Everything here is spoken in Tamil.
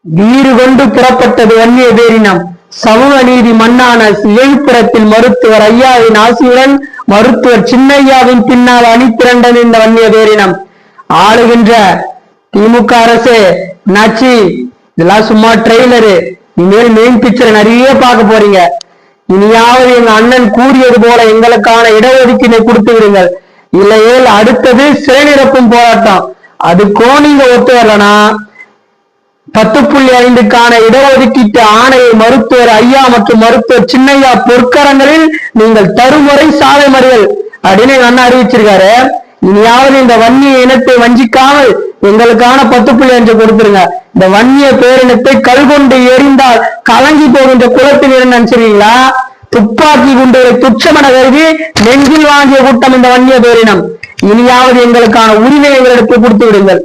வீறு கொண்டு புறப்பட்டது வன்னிய பேரினம். சமூக நீதி மண்ணான எழுப்புறத்தில் மருத்துவர் ஐயாவின் ஆசியுடன் மருத்துவர் சின்னையாவின் பின்னால் அணிதிரண்டது இந்த வன்னிய பேரினம். ஆளுகின்ற திமுக அரசு நாச்சி இதெல்லாம் சும்மா ட்ரெய்லரு. இனிமேல் மெயின் பிக்சர் நிறைய பார்க்க போறீங்க. இனியாவது எங்க அண்ணன் கூறியது போல எங்களுக்கான இடஒதுக்கீட்டை கொடுத்து விடுங்கள். இல்லையேல் அடுத்தது சிறை நிரப்பும் போராட்டம். அதுக்கும் நீங்க ஒத்து வரலனா 10.5க்கான இடஒதுக்கீட்டு ஆணையை மருத்துவர் ஐயா மற்றும் மருத்துவர் சின்னையா பொற்கரங்களில் நீங்கள் தருமுறை சாலை மறியல் அப்படின்னு எங்க அண்ணன் அறிவிச்சிருக்காரு. இனியாவது இந்த வன்னிய இனத்தை வஞ்சிக்காமல் எங்களுக்கான 10.5 கொடுத்துருங்க. இந்த வன்னிய பேரினத்தை கல்கொண்டு எரிந்தால் கலங்கி போகின்ற குலத்தில் இருந்து நினைச்சிருக்கீங்களா? துப்பாக்கி குண்டுகளை துச்சமென கருதி நெஞ்சில் வாங்கிய கூட்டம் இந்த வன்னிய பேரினம். இனியாவது எங்களுக்கான உரிமை எங்களிடத்தை கொடுத்து விடுங்கள்.